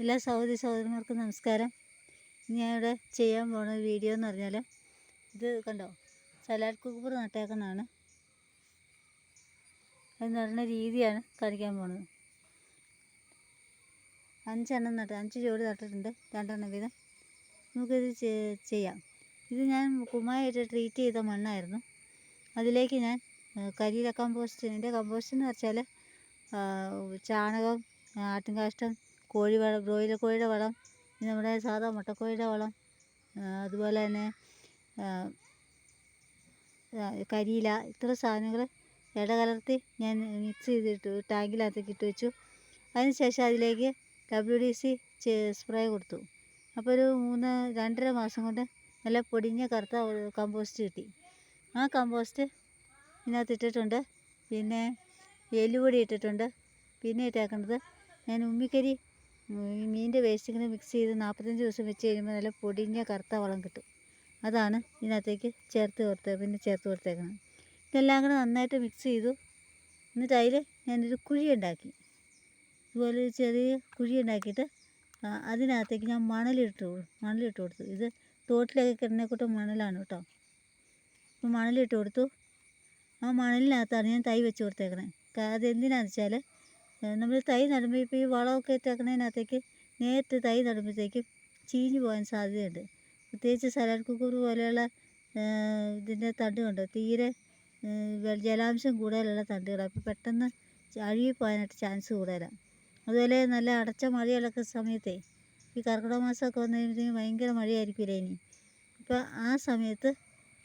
എല്ലാ സഹോദരന്മാർക്കും നമസ്കാരം. ഞാനിവിടെ ചെയ്യാൻ പോണ വീഡിയോ എന്ന് പറഞ്ഞാൽ ഇത് കണ്ടോ, സലാഡ് കുക്കുമ്പർ നട്ടേക്കുന്നതാണ്. അത് നടുന്ന രീതിയാണ് കാണിക്കാൻ പോണത്. 5 ജോഡി നട്ടിട്ടുണ്ട്, 2 വീതം. നമുക്കിത് ചെയ്യാം. ഇത് ഞാൻ കുമ്മായിട്ട് ട്രീറ്റ് ചെയ്ത മണ്ണായിരുന്നു. അതിലേക്ക് ഞാൻ കരിയില കമ്പോസ്റ്റ്, എൻ്റെ കമ്പോസ്റ്റ് എന്ന് വെച്ചാൽ ചാണകം, ആട്ടിൻകാഷ്ടം, കോഴിവളം, ബ്രോയിലർ കോഴിയുടെ വളം, നമ്മുടെ സാധാ മുട്ടക്കോഴിയുടെ വളം, അതുപോലെ തന്നെ കരിയില, ഇത്ര സാധനങ്ങൾ ഇടകലർത്തി ഞാൻ മിക്സ് ചെയ്തിട്ട് ടാങ്കിനകത്തേക്ക് ഇട്ട് വെച്ചു. അതിനുശേഷം അതിലേക്ക് WD-C സ്പ്രേ കൊടുത്തു. അപ്പോൾ ഒരു 2.5 മാസം കൊണ്ട് നല്ല പൊടിഞ്ഞ കറുത്ത കമ്പോസ്റ്റ് കിട്ടി. ആ കമ്പോസ്റ്റ് ഇതിനകത്ത് ഇട്ടിട്ടുണ്ട്. പിന്നെ എല്ലുപൊടി ഇട്ടിട്ടുണ്ട്. പിന്നെ ഇട്ടേക്കുന്നത് ഞാൻ ഉമ്മിക്കരി, മീനിൻ്റെ വേസ്റ്റിങ്ങനെ മിക്സ് ചെയ്ത് 45 ദിവസം വെച്ച് കഴിയുമ്പോൾ നല്ല പൊടിഞ്ഞ കറുത്ത വളം കിട്ടും. അതാണ് ഇതിനകത്തേക്ക് ചേർത്ത് കൊടുത്തേക്കുന്നത്. ഇതെല്ലാം കൂടെ നന്നായിട്ട് മിക്സ് ചെയ്തു. എന്നിട്ട് അതിൽ ഞാനൊരു കുഴി ഉണ്ടാക്കി. ഇതുപോലെ ഒരു ചെറിയ കുഴി ഉണ്ടാക്കിയിട്ട് അതിനകത്തേക്ക് ഞാൻ മണലിട്ട് കൊടുത്തു. ഇത് തോട്ടിലൊക്കെ കിടന്നേക്കൂട്ട് മണലാണ് കേട്ടോ. അപ്പോൾ മണലിട്ട് കൊടുത്തു. ആ മണലിനകത്താണ് ഞാൻ തൈ വെച്ച് കൊടുത്തേക്കണേ. അതെന്തിനാണെന്ന് വെച്ചാൽ നമ്മൾ തൈ നടുമ്പോൾ ഇപ്പോൾ ഈ വളമൊക്കെ ഇട്ടേക്കണതിനകത്തേക്ക് നേരിട്ട് തൈ നടുമ്പോഴത്തേക്കും ചീഞ്ഞു പോകാൻ സാധ്യതയുണ്ട്. പ്രത്യേകിച്ച് സലാഡ് കുക്കുമ്പർ പോലെയുള്ള ഇതിൻ്റെ തണ്ട് കണ്ടോ, തീരെ ജലാംശം കൂടുതലുള്ള തണ്ടുകളാണ്. അപ്പോൾ പെട്ടെന്ന് അഴുകി പോകാനായിട്ട് ചാൻസ് കൂടുതലാണ്. അതുപോലെ നല്ല അടച്ച മഴയുള്ളൊക്കെ സമയത്തേ, ഈ കർക്കിടക മാസമൊക്കെ വന്നു കഴിയുമ്പോഴത്തേക്കും ഭയങ്കര മഴയായിരിക്കില്ലേ ഇനി. അപ്പോൾ ആ സമയത്ത്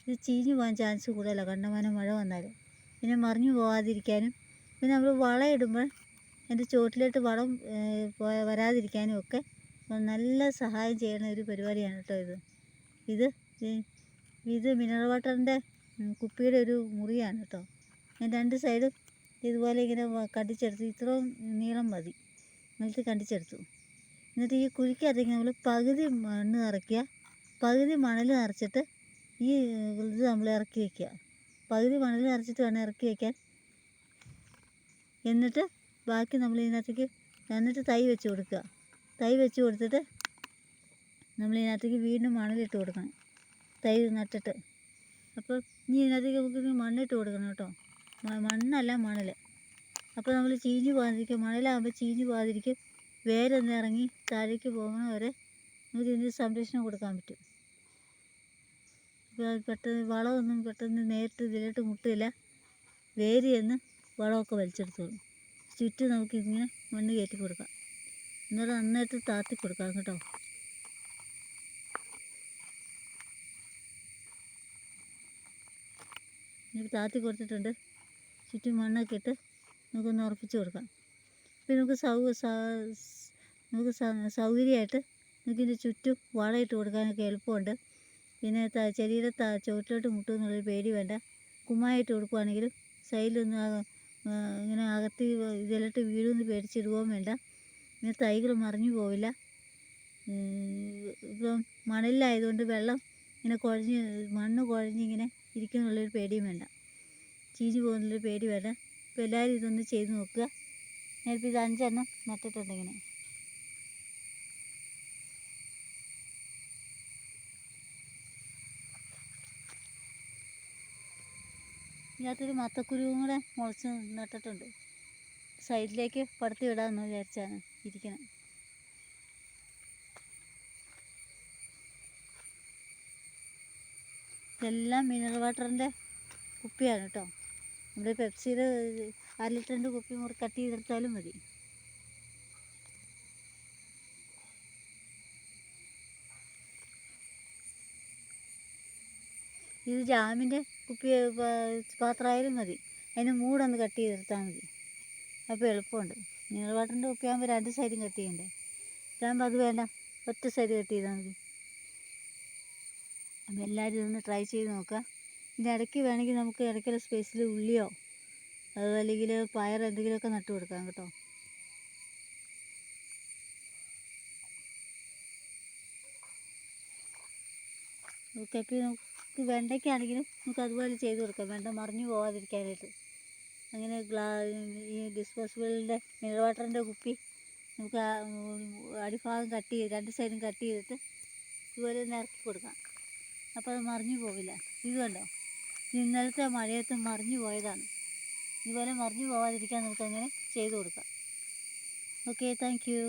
ഇത് ചീഞ്ഞു പോകാൻ ചാൻസ് കൂടുതലാണ്, കണ്ടമാനം മഴ വന്നാൽ. പിന്നെ മറിഞ്ഞു പോകാതിരിക്കാനും, പിന്നെ നമ്മൾ വളം ഇടുമ്പോൾ അതിൻ്റെ ചുവട്ടിലോട്ട് വളം വരാതിരിക്കാനും ഒക്കെ നല്ല സഹായം ചെയ്യുന്ന ഒരു പരിപാടിയാണ് കേട്ടോ ഇത് മിനറൽ വാട്ടറിൻ്റെ കുപ്പിയുടെ ഒരു മുറിയാണ് കേട്ടോ. ഞാൻ 2 സൈഡും ഇതുപോലെ ഇങ്ങനെ കണ്ടിച്ചെടുത്തു. ഇത്രയും നീളം മതി, നിലത്ത് കണ്ടിച്ചെടുത്തു. എന്നിട്ട് ഈ കുഴിക്കകത്തേക്ക് നമ്മൾ പകുതി മണ്ണ് നിറയ്ക്കുക, പകുതി മണൽ നിറച്ചിട്ട് ഈ ഇത് നമ്മൾ ഇറക്കി വയ്ക്കുക. പകുതി മണൽ നിറച്ചിട്ട് വേണം ഇറക്കി വയ്ക്കാൻ. എന്നിട്ട് ബാക്കി നമ്മൾ ഇതിനകത്തേക്ക് തൈ വെച്ച് കൊടുക്കുക. തൈ വെച്ച് കൊടുത്തിട്ട് നമ്മൾ ഇതിനകത്തേക്ക് വീണ്ടും മണലിട്ട് കൊടുക്കണം, തൈ നട്ടിട്ട്. അപ്പോൾ ഇനി ഇതിനകത്തേക്ക് നമുക്ക് മണ്ണിട്ട് കൊടുക്കണം കേട്ടോ. മണ്ണല്ല, മണൽ. അപ്പോൾ നമ്മൾ ചീഞ്ഞു പോകാതിരിക്കും. മണലാകുമ്പോൾ ചീഞ്ഞു പോകാതിരിക്കും. വേരൊന്ന് ഇറങ്ങി താഴേക്ക് പോകുന്ന വരെ നമുക്ക് ഇതിന് സംരക്ഷണം കൊടുക്കാൻ പറ്റും. ഇപ്പോൾ പെട്ടെന്ന് വളമൊന്നും പെട്ടെന്ന് നേരിട്ട് ഇതിലോട്ട് മുട്ടില്ല. വേര് ചെന്ന് വളമൊക്കെ വലിച്ചെടുത്തോളും. ചുറ്റും നമുക്കിങ്ങനെ മണ്ണ് കയറ്റി കൊടുക്കാം. എന്നിട്ട് നന്നായിട്ട് താത്തി കൊടുക്കാം കേട്ടോ. ഇനി താത്തി കൊടുത്തിട്ടുണ്ട്. ചുറ്റും മണ്ണൊക്കെ ഇട്ട് നമുക്കൊന്ന് ഉറപ്പിച്ച് കൊടുക്കാം. പിന്നെ നമുക്ക് സൗകര്യമായിട്ട് നമുക്കിതിൻ്റെ ചുറ്റും വളമിട്ട് കൊടുക്കാനൊക്കെ എളുപ്പമുണ്ട്. പിന്നെ ചെടിയുടെ ചുവട്ടിലോട്ട് മുട്ടുമെന്നുള്ളൊരു പേടി വേണ്ട. കുമ്മായിട്ട് കൊടുക്കുകയാണെങ്കിലും സൈഡിലൊന്നും ഇങ്ങനെ അകത്ത് ഇതിലോട്ട് വീഴുമെന്ന് പേടിച്ചിടുകയും വേണ്ട. പിന്നെ തൈകൾ മറിഞ്ഞു പോവില്ല. ഇപ്പം മണലിലായതുകൊണ്ട് വെള്ളം ഇങ്ങനെ മണ്ണ് കുഴഞ്ഞിങ്ങനെ ഇരിക്കുന്നുള്ളൊരു പേടിയും വേണ്ട, ചീഞ്ഞു പോകുന്നുള്ളൊരു പേടി വേണ്ട. അപ്പോൾ എല്ലാവരും ഇതൊന്ന് ചെയ്ത് നോക്കുക. ഞാനിപ്പോൾ ഇത് 5 എണ്ണം നട്ടിട്ടുണ്ട് ഇങ്ങനെ. ഇതിനകത്തൊരു മത്തക്കുരുവും കൂടെ മുളച്ച് നട്ടിട്ടുണ്ട്. സൈഡിലേക്ക് പടത്തി വിടാമെന്ന് വിചാരിച്ചാണ് ഇരിക്കണം. ഇതെല്ലാം മിനറൽ വാട്ടറിൻ്റെ കുപ്പിയാണ് കേട്ടോ. നമ്മുടെ പെപ്സിയുടെ 1 ലിറ്ററിൻ്റെ കുപ്പി കട്ട് ചെയ്തെടുത്താലും മതി. ഇത് ജാമിൻ്റെ കുപ്പി പാത്രമായാലും മതി. അതിന് മൂടൊന്ന് കട്ട് ചെയ്തെടുത്താൽ മതി. അപ്പോൾ എളുപ്പമുണ്ട്. മിനറൽ വാട്ടറിൻ്റെ കുപ്പിയാകുമ്പോൾ 2 സൈഡും കട്ട് ചെയ്യണ്ടേ. ഇതാകുമ്പോൾ അത് വേണ്ട, ഒറ്റ സൈഡ് കട്ട് ചെയ്താൽ മതി. അപ്പോൾ എല്ലാവരും ഇതൊന്ന് ട്രൈ ചെയ്ത് നോക്കുക. ഇതിൻ്റെ ഇടയ്ക്ക് വേണമെങ്കിൽ നമുക്ക് ഇടയ്ക്കുള്ള സ്പേസിൽ ഉള്ളിയോ അതുപോലെ അല്ലെങ്കിൽ പയർ എന്തെങ്കിലുമൊക്കെ നട്ട് കൊടുക്കാം കേട്ടോ. ഓക്കെ. അപ്പോൾ നമുക്ക് വെണ്ടയ്ക്കാണെങ്കിലും നമുക്ക് അതുപോലെ ചെയ്ത് കൊടുക്കാം. വെണ്ട മറിഞ്ഞു പോകാതിരിക്കാനായിട്ട് അങ്ങനെ ഈ ഡിസ്പോസിബിളിൻ്റെ മിനറൽ വാട്ടറിൻ്റെ കുപ്പി നമുക്ക് അടിഭാഗം കട്ട് ചെയ്ത് 2 സൈഡും കട്ട് ചെയ്തിട്ട് ഇതുപോലെ ഒന്ന് ഇറക്കി കൊടുക്കാം. അപ്പോൾ അത് മറിഞ്ഞു പോവില്ല. ഇത് കണ്ടോ, ഇന്നലത്തെ മഴയത്ത് മറിഞ്ഞു പോയതാണ്. ഇതുപോലെ മറിഞ്ഞു പോകാതിരിക്കാൻ നമുക്കങ്ങനെ ചെയ്ത് കൊടുക്കാം. Okay, thank you.